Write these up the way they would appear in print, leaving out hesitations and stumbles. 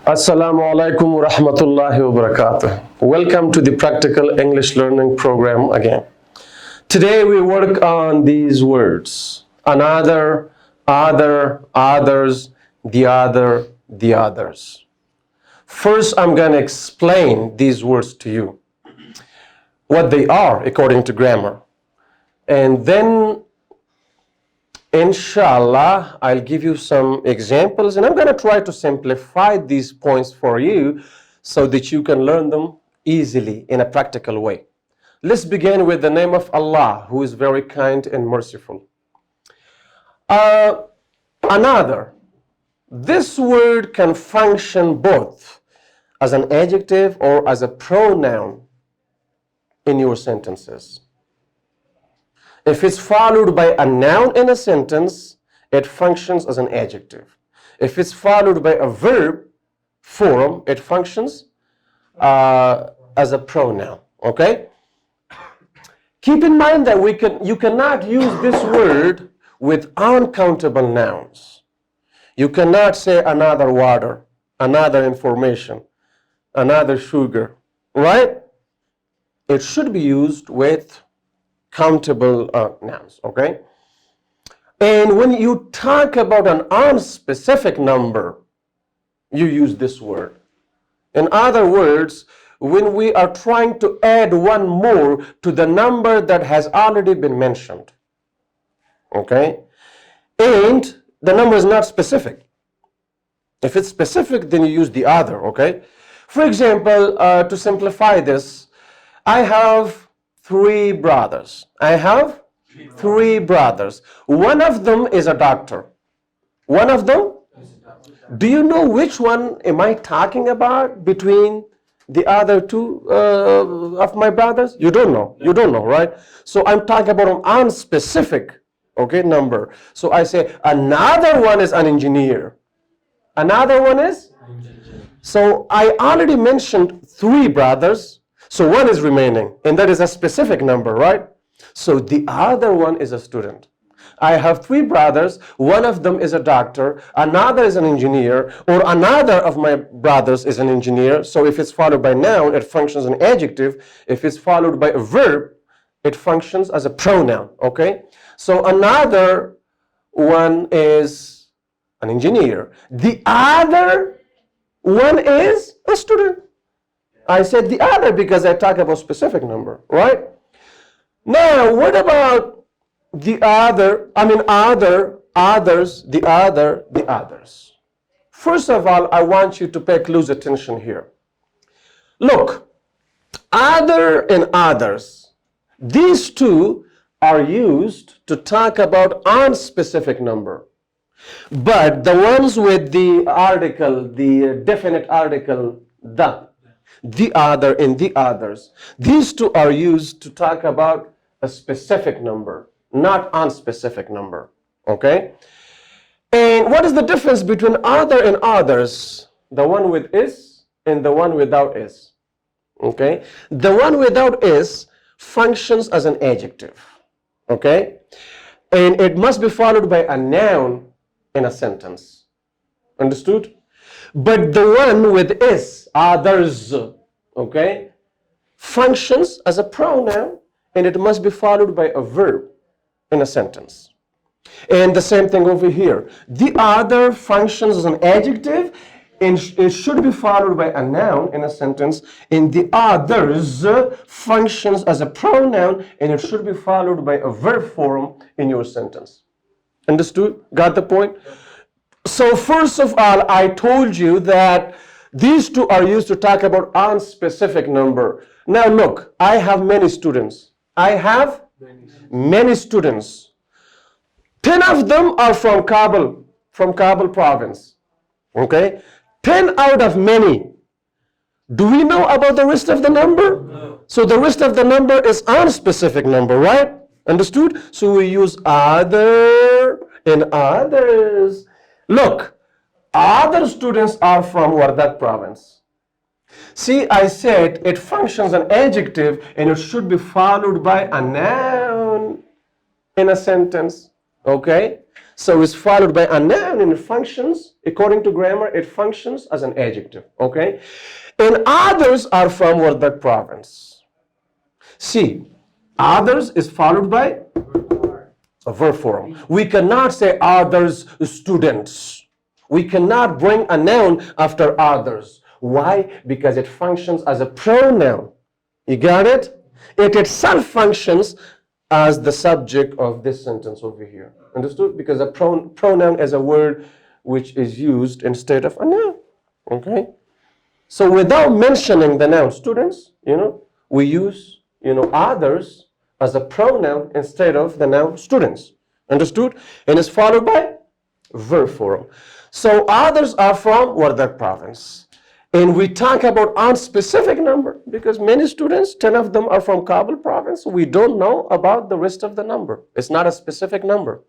Assalamu alaikum wa rahmatullahi wa barakatuh. Welcome to the Practical English Learning Program again. Today we work on these words. Another, other, others, the other, the others. First, I'm going to explain these words to you, what they are according to grammar. And then inshallah, I'll give you some examples and I'm going to try to simplify these points for you so that you can learn them easily in a practical way. Let's begin with the name of Allah, who is very kind and merciful. Another. This word can function both as an adjective or as a pronoun in your sentences. If it's followed by a noun in a sentence, it functions as an adjective. If it's followed by a verb form, it functions as a pronoun. Okay? Keep in mind that you cannot use this word with uncountable nouns. You cannot say another water, another information, another sugar, right? It should be used with countable nouns, okay? And when you talk about an unspecific number, you use this word. In other words, when we are trying to add one more to the number that has already been mentioned, okay? And the number is not specific. If it's specific, then you use the other, okay? For example, to simplify this, I have three brothers. I have three brothers. One of them is a doctor. One of them? Do you know which one am I talking about between the other two of my brothers? You don't know. You don't know, right? So I'm talking about an unspecific, okay, number. So I say another one is an engineer. Another one is? So I already mentioned three brothers. So one is remaining, and that is a specific number, right? So the other one is a student. I have three brothers, one of them is a doctor, another is an engineer, or another of my brothers is an engineer. So if it's followed by noun, it functions as an adjective. If it's followed by a verb, it functions as a pronoun, okay? So another one is an engineer. The other one is a student. I said the other because I talk about specific number, right? Now, what about the other, others, the other, the others? First of all, I want you to pay close attention here. Look, other and others, these two are used to talk about unspecific number. But the ones with the article, the definite article, the other and the others, these two are used to talk about a specific number, not unspecific number, okay? And what is the difference between other and others? The one with is and the one without is, okay? The one without is functions as an adjective, okay? And it must be followed by a noun in a sentence, understood? But the one with is, others, okay, functions as a pronoun and it must be followed by a verb in a sentence. And the same thing over here. The other functions as an adjective and it should be followed by a noun in a sentence. And the others functions as a pronoun and it should be followed by a verb form in your sentence. Understood? Got the point? So first of all, I told you that these two are used to talk about unspecific number. Now look, I have many students. I have many students. 10 of them are from Kabul province. Okay? 10 out of many. Do we know about the rest of the number? No. So the rest of the number is unspecific number, right? Understood? So we use other and others. Look, other students are from Wardak province. See, I said it functions an adjective and it should be followed by a noun in a sentence. Okay? So it's followed by a noun and it functions, according to grammar, it functions as an adjective. Okay? And others are from Wardak province. See, others is followed by a verb form. We cannot say others students. We cannot bring a noun after others. Why? Because it functions as a pronoun. You got it? It itself functions as the subject of this sentence over here. Understood? Because a pronoun is a word which is used instead of a noun. Okay? So without mentioning the noun students, we use, others as a pronoun instead of the noun students. Understood? And it's followed by verb form. So others are from Wardak province. And we talk about unspecific number because many students, 10 of them are from Kabul province. We don't know about the rest of the number. It's not a specific number.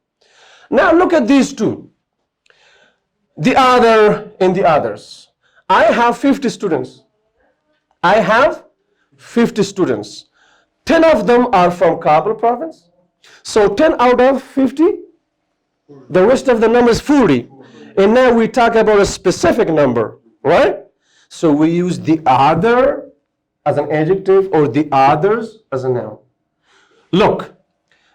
Now look at these two. The other and the others. I have 50 students. I have 50 students. 10 of them are from Kabul province. So 10 out of 50, the rest of the number is 40. And now we talk about a specific number, right? So we use the other as an adjective or the others as a noun. Look,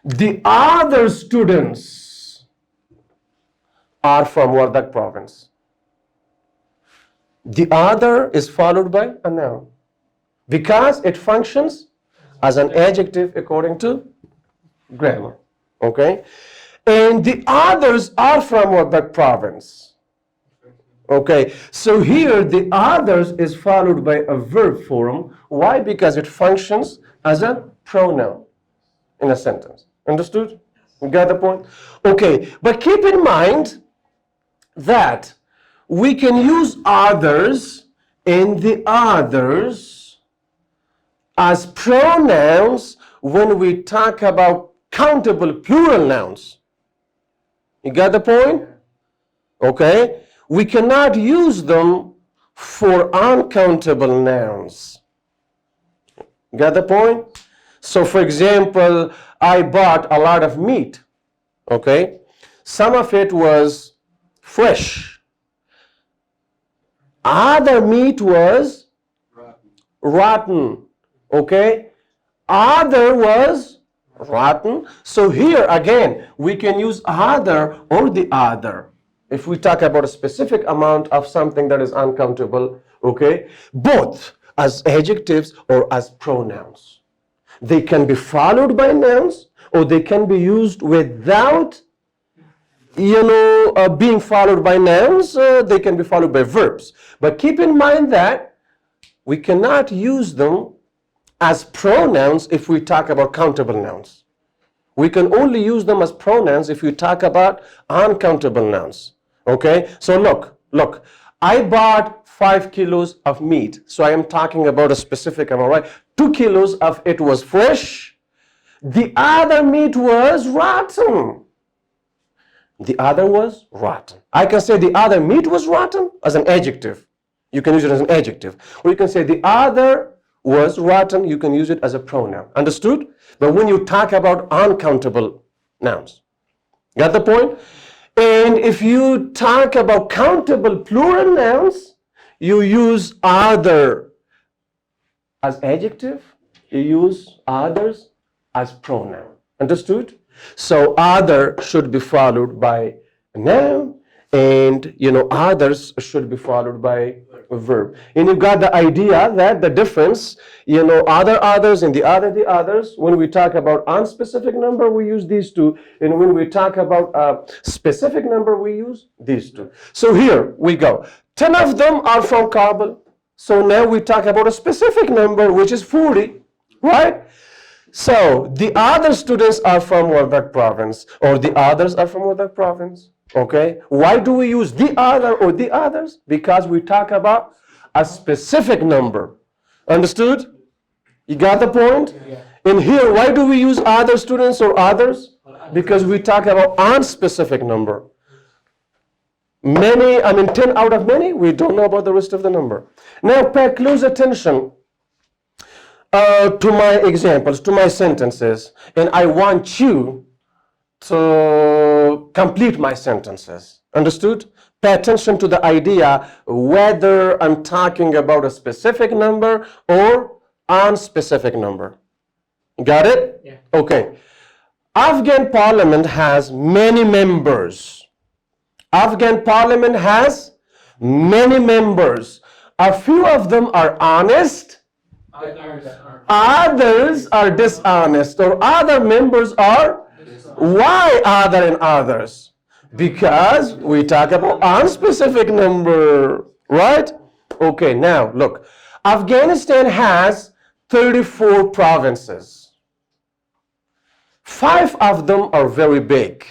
the other students are from Wardak province. The other is followed by a noun because it functions as an adjective according to grammar. Okay? And the others are from Wardak province. Okay, so here the others is followed by a verb form. Why? Because it functions as a pronoun in a sentence. Understood? You got the point? Okay, but keep in mind that we can use others and the others as pronouns when we talk about countable plural nouns. You got the point? Okay. We cannot use them for uncountable nouns. Got the point? So for example, I bought a lot of meat. Okay? Some of it was fresh. Other meat was rotten. Okay? Other was rotten. So here again, we can use other or the other. If we talk about a specific amount of something that is uncountable, okay, both as adjectives or as pronouns. They can be followed by nouns or they can be used without, being followed by nouns. They can be followed by verbs. But keep in mind that we cannot use them as pronouns if we talk about countable nouns. We can only use them as pronouns if we talk about uncountable nouns. Okay, so look, I bought 5 kilos of meat. So I am talking about a specific amount, right? 2 kilos of it was fresh. The other meat was rotten. The other was rotten. I can say the other meat was rotten as an adjective. You can use it as an adjective. Or you can say the other was rotten. You can use it as a pronoun. Understood? But when you talk about uncountable nouns. Got the point? And if you talk about countable plural nouns, you use other as adjective, you use others as pronoun. Understood? So other should be followed by a noun, and others should be followed by a verb. And you got the idea that the difference, others and the others, when we talk about unspecific number, we use these two. And when we talk about a specific number, we use these two. So here we go. 10 of them are from Kabul. So now we talk about a specific number, which is 40, right? So the other students are from Wardak province, or the others are from Wardak province. Okay, why do we use the other or the others? Because we talk about a specific number. Understood? You got the point? Yeah. In here, why do we use other students or others? Because we talk about unspecific number. 10 out of many, we don't know about the rest of the number. Now pay close attention to my examples, to my sentences, and I want you to complete my sentences. Understood? Pay attention to the idea whether I'm talking about a specific number or unspecific number. Got it? Yeah. Okay. Afghan parliament has many members. Afghan parliament has many members. A few of them are honest, others are dishonest, or other members are. Why other and others? Because we talk about unspecific number, right? Okay, now look. Afghanistan has 34 provinces. 5 of them are very big.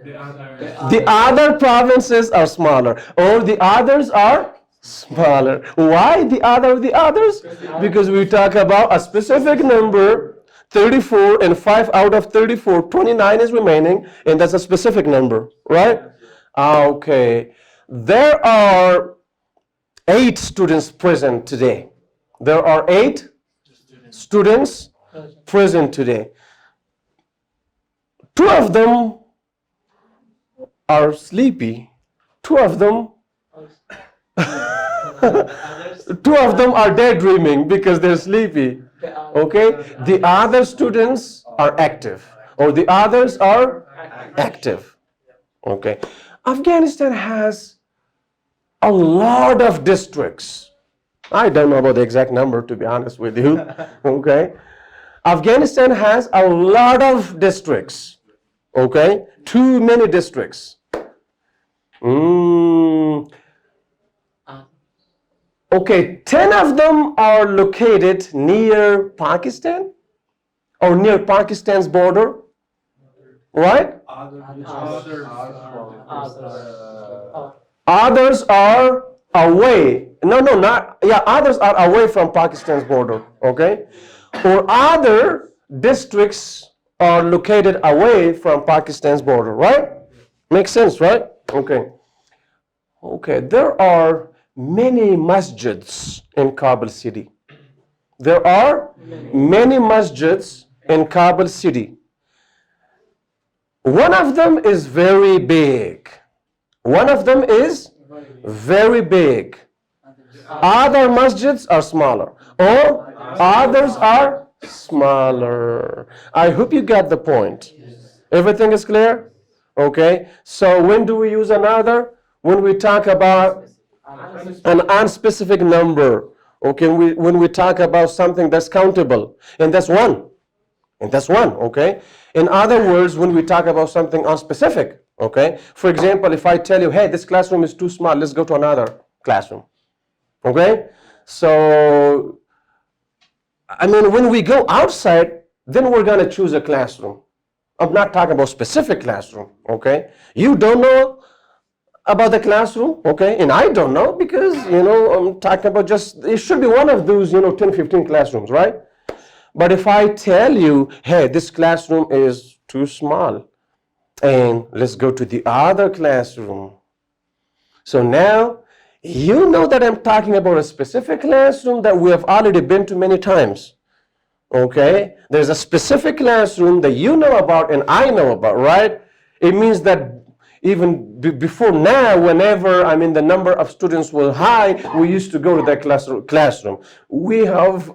The other provinces are smaller, or the others are smaller. Why the others? Because we talk about a specific number, 34, and 5 out of 34, 29 is remaining, and that's a specific number, right? Okay. There are 8 students present today. There are 8 students present today. 2 of them are sleepy. 2 of them 2 of them are daydreaming because they're sleepy. Okay? The other students are active, or the others are active. Okay? Afghanistan has a lot of districts. I don't know about the exact number, to be honest with you. Okay? Afghanistan has a lot of districts. Okay? Too many districts. Okay, 10 of them are located near Pakistan or near Pakistan's border, right? Others are away. Others are away from Pakistan's border, okay? Or other districts are located away from Pakistan's border, right? Makes sense, right? Okay. Okay, there are many masjids in Kabul city. There are many masjids in Kabul city. One of them is very big. One of them is very big. Other masjids are smaller, or others are smaller. I hope you got the point. Everything is clear? Okay. So when do we use another? When we talk about an unspecific number. Okay. When we talk about something that's countable, and that's one. Okay. In other words, when we talk about something unspecific. Okay. For example, if I tell you, hey, this classroom is too small, let's go to another classroom. Okay. So, I mean, when we go outside, then we're going to choose a classroom. I'm not talking about specific classroom. Okay. You don't know about the classroom. Okay. And I don't know because, I'm talking about just, it should be one of those, 10, 15 classrooms, right? But if I tell you, hey, this classroom is too small, and let's go to the other classroom. So now, you know that I'm talking about a specific classroom that we have already been to many times. Okay? There's a specific classroom that you know about and I know about, right? It means that even before now, whenever the number of students was high, we used to go to that classroom. We have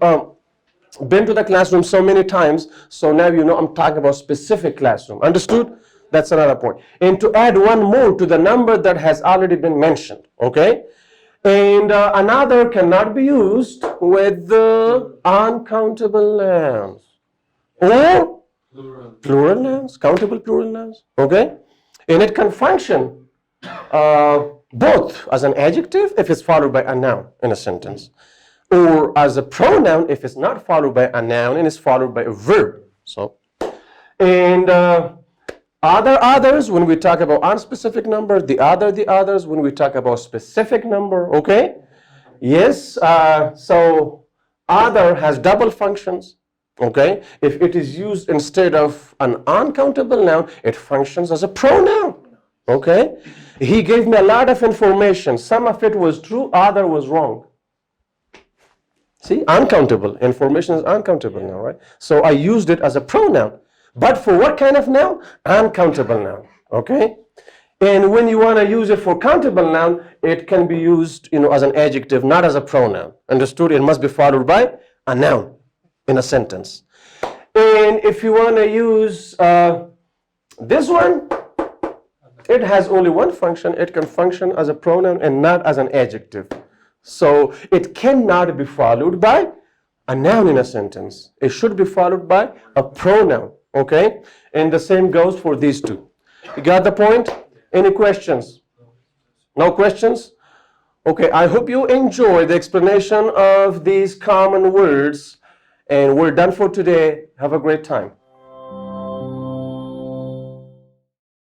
been to the classroom so many times, so now I'm talking about specific classroom. Understood? That's another point. And to add one more to the number that has already been mentioned, okay? And another cannot be used with the uncountable nouns or plural nouns, countable plural nouns, okay? And it can function both as an adjective if it's followed by a noun in a sentence, or as a pronoun if it's not followed by a noun and is followed by a verb. So, and others when we talk about unspecific number, the others when we talk about specific number, okay? Yes, so other has double functions, okay? If it is used instead of an uncountable noun, it functions as a pronoun, okay? He gave me a lot of information. Some of it was true, other was wrong. See, uncountable. Information is uncountable now, right? So I used it as a pronoun. But for what kind of noun? Uncountable noun. Okay? And when you want to use it for countable noun, it can be used, as an adjective, not as a pronoun. Understood? It must be followed by a noun in a sentence. And if you want to use this one, it has only one function. It can function as a pronoun and not as an adjective. So it cannot be followed by a noun in a sentence. It should be followed by a pronoun. Okay? And the same goes for these two. You got the point? Any questions? No questions? Okay, I hope you enjoy the explanation of these common words. And we're done for today. Have a great time.